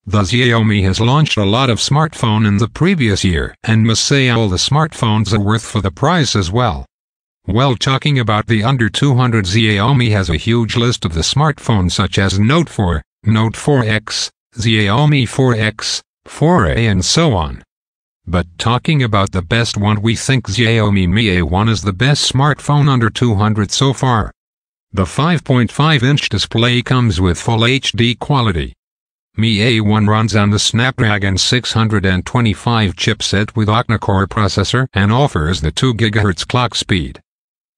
The Xiaomi has launched a lot of smartphone in the previous year, and must say all the smartphones are worth for the price as well. Well, talking about the under 200, Xiaomi has a huge list of the smartphones such as Note 4, Note 4X, Xiaomi 4X, 4A and so on. But talking about the best one, we think Xiaomi Mi A1 is the best smartphone under 200 so far. The 5.5-inch display comes with full HD quality. Mi A1 runs on the Snapdragon 625 chipset with octa-core processor and offers the 2 GHz clock speed.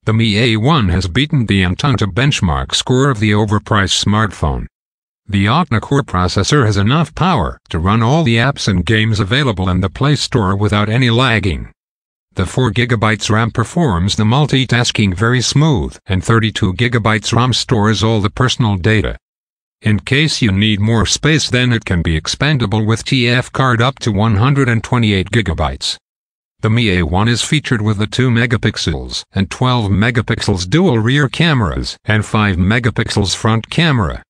The Mi A1 has beaten the Antutu benchmark score of the overpriced smartphone. The octa-core processor has enough power to run all the apps and games available in the Play Store without any lagging. The 4 GB RAM performs the multitasking very smooth, and 32 GB RAM stores all the personal data. In case you need more space, then it can be expandable with TF card up to 128 GB. The Mi A1 is featured with the 2 megapixels and 12 megapixels dual rear cameras and 5 megapixels front camera.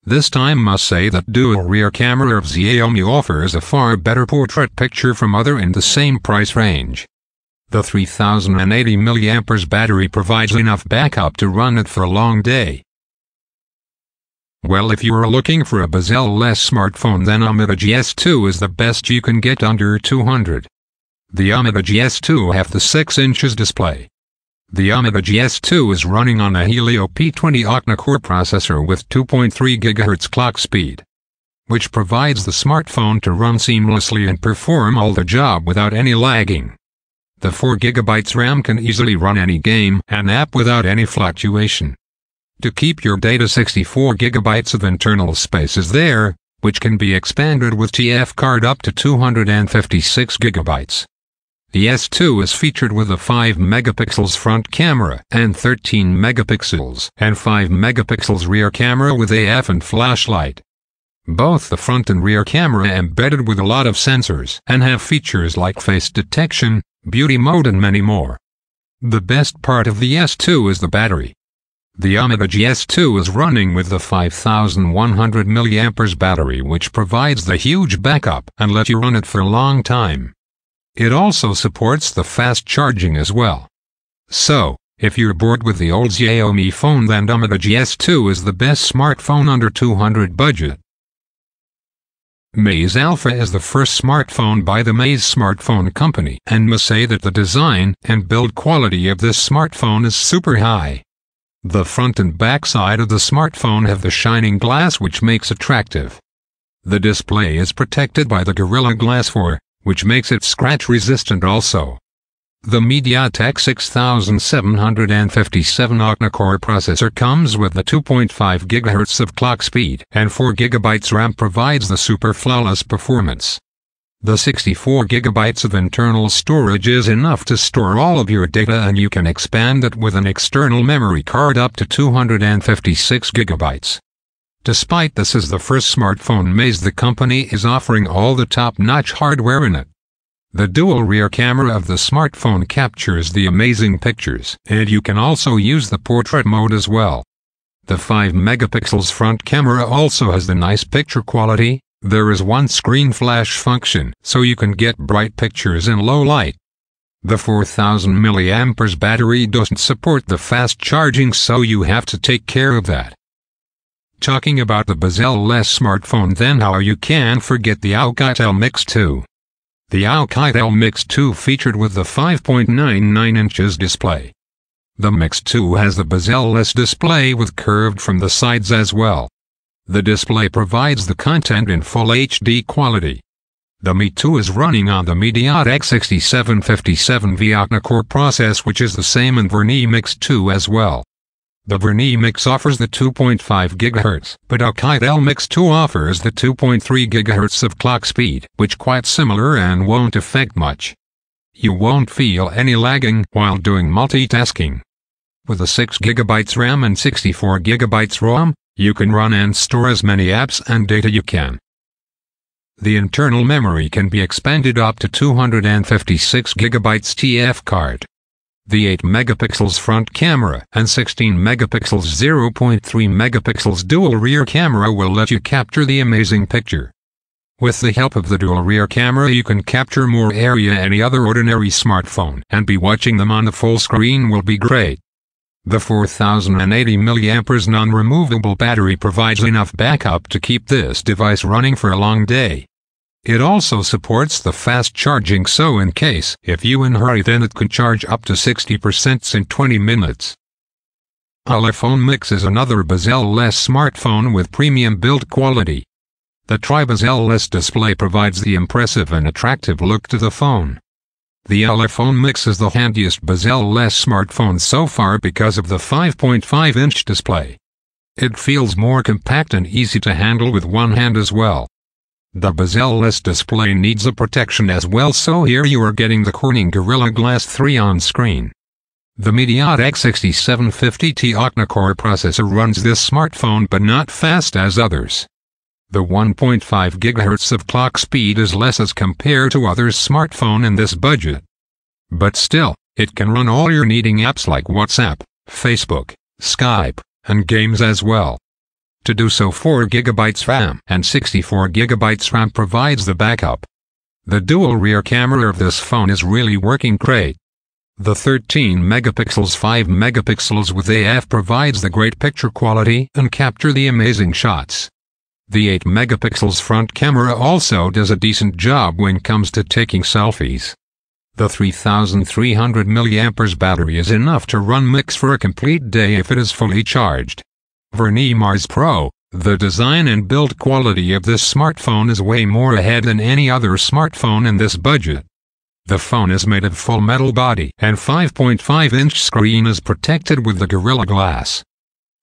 This time must say that dual rear camera of Xiaomi offers a far better portrait picture from other in the same price range. The 3080 mAh battery provides enough backup to run it for a long day. Well, if you are looking for a bezel-less smartphone, then Umidigi S2 is the best you can get under 200. The Umidigi S2 have the 6 inches display. The Umidigi S2 is running on a Helio P20 octa-core processor with 2.3 GHz clock speed, which provides the smartphone to run seamlessly and perform all the job without any lagging. The 4 GB RAM can easily run any game and app without any fluctuation. To keep your data, 64 GB of internal space is there, which can be expanded with TF card up to 256 GB. The S2 is featured with a 5 megapixels front camera and 13 megapixels and 5 megapixels rear camera with AF and flashlight. Both the front and rear camera embedded with a lot of sensors and have features like face detection, beauty mode and many more. The best part of the S2 is the battery. The Umidigi S2 is running with the 5100 mAh battery, which provides the huge backup and lets you run it for a long time. It also supports the fast charging as well. So, if you're bored with the old Xiaomi phone, then Umidigi S2 is the best smartphone under 200 budget. Maize Alpha is the first smartphone by the Maize smartphone company, and must say that the design and build quality of this smartphone is super high. The front and back side of the smartphone have the shining glass, which makes attractive. The display is protected by the Gorilla Glass 4, which makes it scratch resistant also. The MediaTek 6757 octa-core processor comes with the 2.5 GHz of clock speed, and 4 GB RAM provides the super flawless performance. The 64 GB of internal storage is enough to store all of your data, and you can expand it with an external memory card up to 256 GB. Despite this is the first smartphone Maize, the company is offering all the top-notch hardware in it. The dual rear camera of the smartphone captures the amazing pictures, and you can also use the portrait mode as well. The 5 megapixels front camera also has the nice picture quality. There is one screen flash function, so you can get bright pictures in low light. The 4000 mAh battery doesn't support the fast charging, so you have to take care of that. Talking about the bezel-less smartphone, then how you can forget the Alcatel Mix 2. The Alcatel Mix 2 featured with the 5.99 inches display. The Mix 2 has the bezel-less display with curved from the sides as well. The display provides the content in full HD quality. The Mi 2 is running on the MediaTek 6757V octa-core process, which is the same in Verni Mix 2 as well. The Verni Mix offers the 2.5 GHz, but Alcatel Mix 2 offers the 2.3 GHz of clock speed, which quite similar and won't affect much. You won't feel any lagging while doing multitasking. With a 6 GB RAM and 64 GB ROM, you can run and store as many apps and data you can. The internal memory can be expanded up to 256 GB TF card. The 8 megapixels front camera and 16 megapixels 0.3 megapixels dual rear camera will let you capture the amazing picture. With the help of the dual rear camera you can capture more area any other ordinary smartphone, and be watching them on the full screen will be great. The 4080 mAh non-removable battery provides enough backup to keep this device running for a long day. It also supports the fast charging, so in case if you in a hurry then it can charge up to 60% in 20 minutes. iPhone Mix is another bezel-less smartphone with premium build quality. The tri-bezel-less display provides the impressive and attractive look to the phone. The iPhone Mix is the handiest bezel-less smartphone so far because of the 5.5-inch display. It feels more compact and easy to handle with one hand as well. The bezel-less display needs a protection as well, so here you are getting the Corning Gorilla Glass 3 on screen. The MediaTek 6750T octa-core processor runs this smartphone but not fast as others. The 1.5 GHz of clock speed is less as compared to others' smartphone in this budget. But still, it can run all your needing apps like WhatsApp, Facebook, Skype, and games as well. To do so, 4 GB RAM and 64 GB RAM provides the backup. The dual rear camera of this phone is really working great. The 13 megapixels 5 megapixels with AF provides the great picture quality and capture the amazing shots. The 8 megapixels front camera also does a decent job when it comes to taking selfies. The 3300 mAh battery is enough to run Mix for a complete day if it is fully charged. Verni Mars Pro, the design and build quality of this smartphone is way more ahead than any other smartphone in this budget. The phone is made of full metal body and 5.5-inch screen is protected with the Gorilla Glass.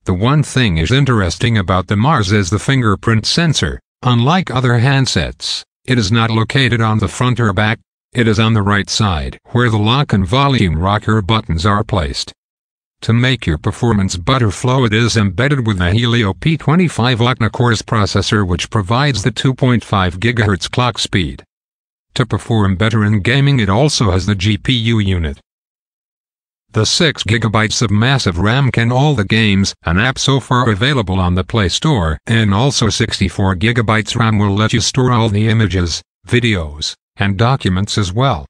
The one thing is interesting about the Mars is the fingerprint sensor. Unlike other handsets, it is not located on the front or back, it is on the right side where the lock and volume rocker buttons are placed. To make your performance butterflow, it is embedded with the Helio P25 octa-core processor which provides the 2.5 GHz clock speed. To perform better in gaming it also has the GPU unit. The 6 GB of massive RAM can all the games and apps so far available on the Play Store, and also 64 GB RAM will let you store all the images, videos, and documents as well.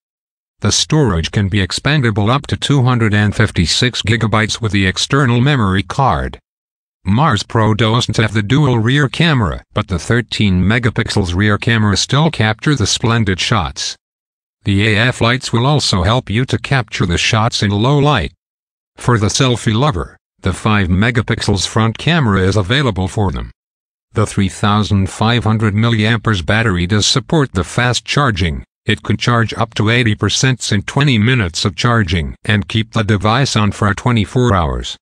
The storage can be expandable up to 256 GB with the external memory card. Mars Pro doesn't have the dual rear camera, but the 13 megapixels rear camera still capture the splendid shots. The AF lights will also help you to capture the shots in low light. For the selfie lover, the 5 megapixels front camera is available for them. The 3500 mAh battery does support the fast charging. It can charge up to 80% in 20 minutes of charging and keep the device on for 24 hours.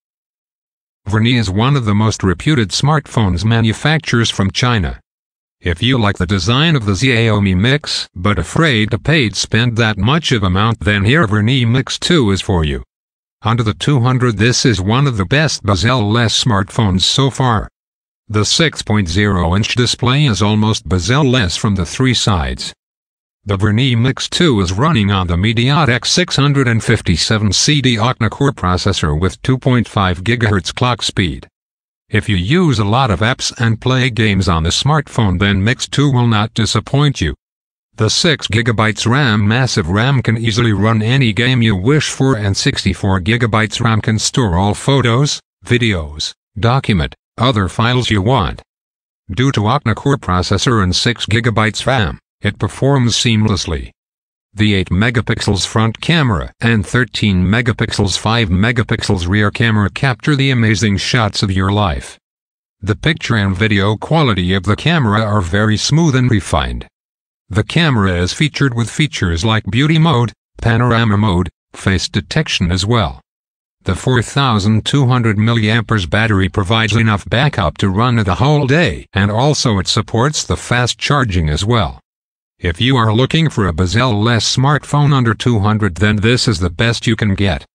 Verni is one of the most reputed smartphones manufacturers from China. If you like the design of the Xiaomi Mix but afraid to spend that much of amount, then here Verni Mix 2 is for you. Under the 200, this is one of the best bezel-less smartphones so far. The 6.0-inch display is almost bezel-less from the three sides. The Verni Mix 2 is running on the MediaTek 657CD octa-core processor with 2.5 GHz clock speed. If you use a lot of apps and play games on the smartphone, then Mix 2 will not disappoint you. The 6 GB RAM massive RAM can easily run any game you wish for, and 64 GB RAM can store all photos, videos, document, other files you want. Due to octa-core processor and 6 GB RAM, it performs seamlessly. The 8 megapixels front camera and 13 megapixels 5 megapixels rear camera capture the amazing shots of your life. The picture and video quality of the camera are very smooth and refined. The camera is featured with features like beauty mode, panorama mode, face detection as well. The 4200 mAh battery provides enough backup to run the whole day, and also it supports the fast charging as well. If you are looking for a bezel-less smartphone under 200, then this is the best you can get.